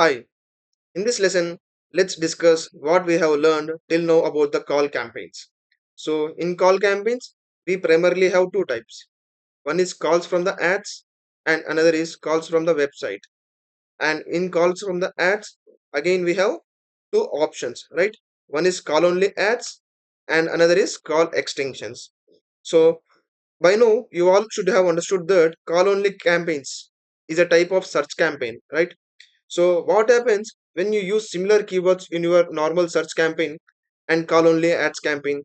Hi, in this lesson, let's discuss what we have learned till now about the call campaigns. So, in call campaigns, we primarily have two types. One is calls from the ads, and another is calls from the website. And in calls from the ads, again, we have two options, right? One is call only ads, and another is call extensions. So, by now, you all should have understood that call only campaigns is a type of search campaign, right? So what happens when you use similar keywords in your normal search campaign and call only ads campaign?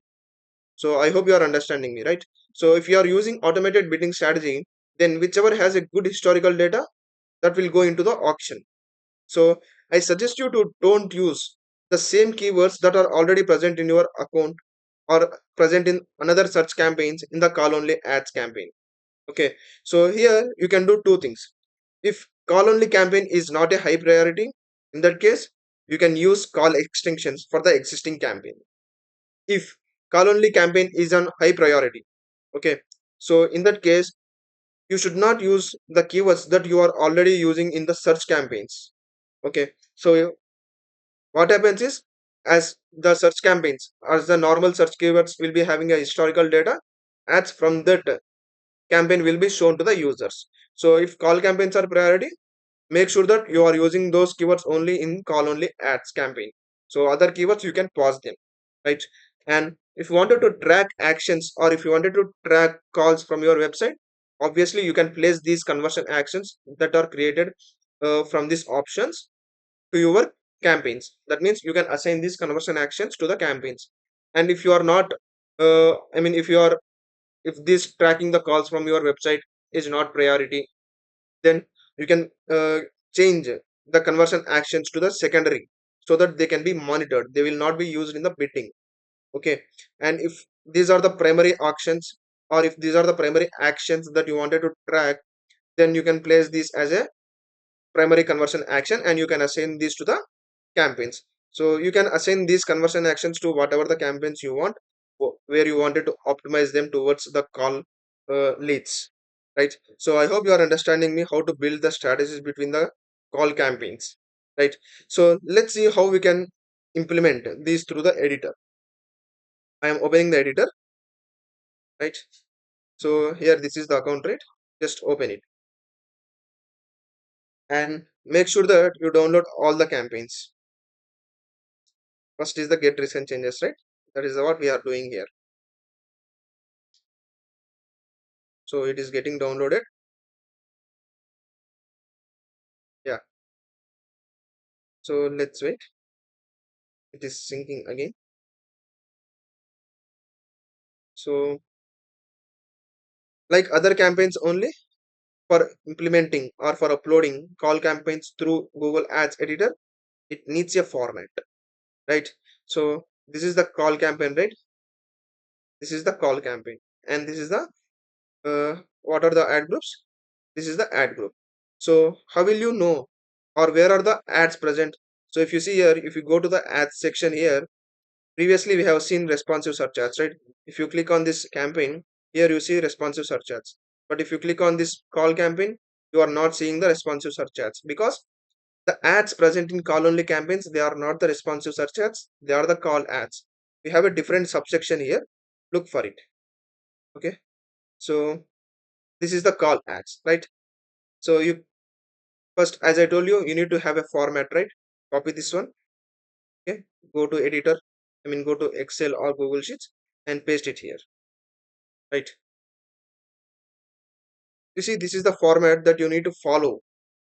So I hope you are understanding me, right? So if you are using automated bidding strategy, then whichever has a good historical data that will go into the auction. So I suggest you to don't use the same keywords that are already present in your account or present in another search campaigns in the call only ads campaign. Okay, so here you can do two things. If call only campaign is not a high priority, in that case, you can use call extensions for the existing campaign. If call only campaign is on high priority, okay, so in that case, you should not use the keywords that you are already using in the search campaigns. Okay, so what happens is, as the search campaigns, as the normal search keywords will be having a historical data, ads from that campaign will be shown to the users. So if call campaigns are priority, make sure that you are using those keywords only in call only ads campaign. So other keywords you can pause them, right? And if you wanted to track actions or if you wanted to track calls from your website, obviously you can place these conversion actions that are created from these options to your campaigns. That means you can assign these conversion actions to the campaigns. And if you are not if you are if this tracking the calls from your website is not priority, then you can change the conversion actions to the secondary so that they can be monitored. They will not be used in the bidding. Okay, and if these are the primary auctions or if these are the primary actions that you wanted to track, then you can place this as a primary conversion action and you can assign these to the campaigns. So you can assign these conversion actions to whatever the campaigns you want, where you wanted to optimize them towards the call leads, right? So I hope you are understanding me how to build the strategies between the call campaigns, right? So let's see how we can implement these through the editor. I am opening the editor, right? So here this is the account, right? Just open it and make sure that you download all the campaigns. First is the get recent changes, right? That is what we are doing here. So it is getting downloaded. Yeah, so let's wait. It is syncing again. So like other campaigns only, for implementing or for uploading call campaigns through Google Ads editor, it needs a format, right? So this is the call campaign, right? This is the call campaign and this is the what are the ad groups? This is the ad group. So how will you know or where are the ads present? So if you see here, if you go to the ads section here, previously we have seen responsive search ads, right? If you click on this campaign, here you see responsive search ads. But if you click on this call campaign, you are not seeing the responsive search ads because the ads present in call only campaigns, they are not the responsive search ads, they are the call ads. We have a different subsection here. Look for it. Okay. So this is the call ads, right? So you first, as I told you, you need to have a format, right? Copy this one. Okay. Go to editor. Go to Excel or Google Sheets and paste it here, right? You see, this is the format that you need to follow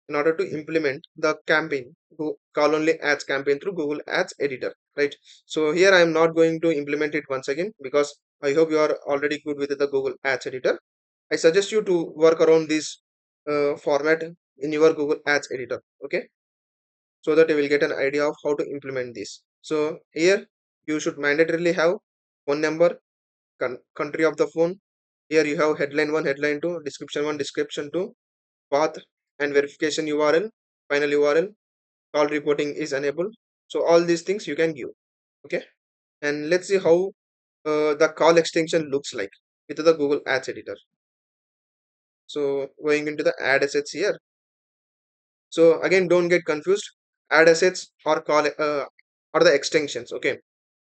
in order to implement the campaign, call only ads campaign through Google Ads editor, right? So here I am not going to implement it once again because I hope you are already good with the Google Ads editor. I suggest you to work around this format in your Google Ads editor, okay? So that you will get an idea of how to implement this. So here you should mandatorily have phone number, country of the phone. Here you have headline 1, headline 2, description 1, description 2, path and verification URL, final URL, call reporting is enabled. So all these things you can give. Okay. And let's see how the call extension looks like with the Google Ads editor. So going into the ad assets here. So again, don't get confused. ad assets or call or the extensions. Okay,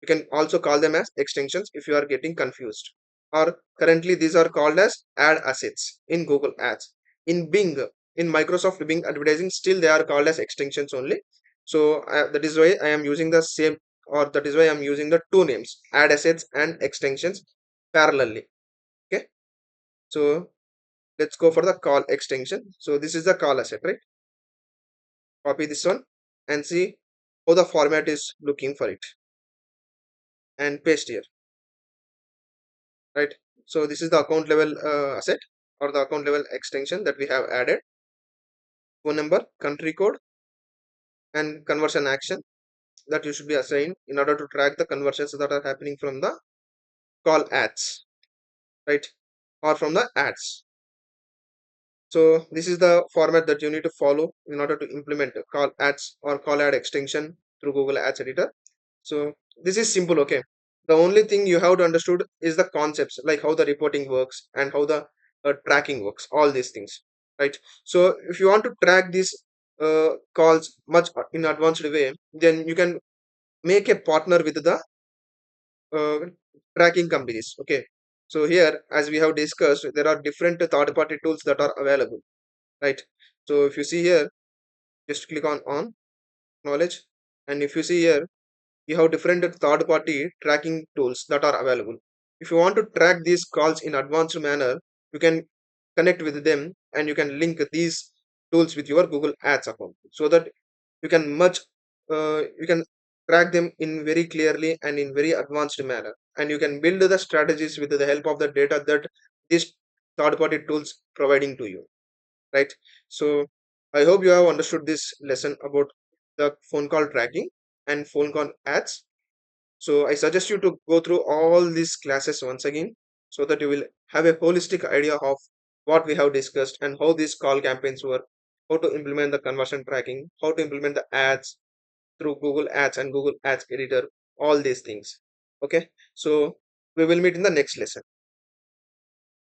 you can also call them as extensions if you are getting confused. Or currently these are called as ad assets in Google Ads. In Bing, in Microsoft Bing advertising, still they are called as extensions only. So that is why I am using the same, or that is why I'm using the two names, ad assets and extensions, parallelly. Okay, so let's go for the call extension. So this is the call asset, right? Copy this one and see how the format is looking for it, and paste here, right? So this is the account level asset, or the account level extension that we have added. Phone number, country code, and conversion action that you should be assigned in order to track the conversions that are happening from the call ads, right? Or from the ads. So this is the format that you need to follow in order to implement call ads or call ad extension through Google Ads Editor. So this is simple, okay. The only thing you have to understood is the concepts, like how the reporting works and how the tracking works, all these things, right? So if you want to track these calls much in advanced way, then you can make a partner with the uh, tracking companies. Okay, so here, as we have discussed, there are different third party tools that are available, right? So if you see here, just click on knowledge, and if you see here, you have different third party tracking tools that are available. If you want to track these calls in advanced manner, you can connect with them, and you can link these tools with your Google Ads account, so that you can much you can track them in very clearly and in very advanced manner, and you can build the strategies with the help of the data that these third party tools providing to you, right? So I hope you have understood this lesson about the phone call tracking and phone call ads. So I suggest you to go through all these classes once again, so that you will have a holistic idea of what we have discussed and how these call campaigns work, how to implement the conversion tracking, how to implement the ads through Google Ads and Google Ads Editor, all these things. Okay, so we will meet in the next lesson.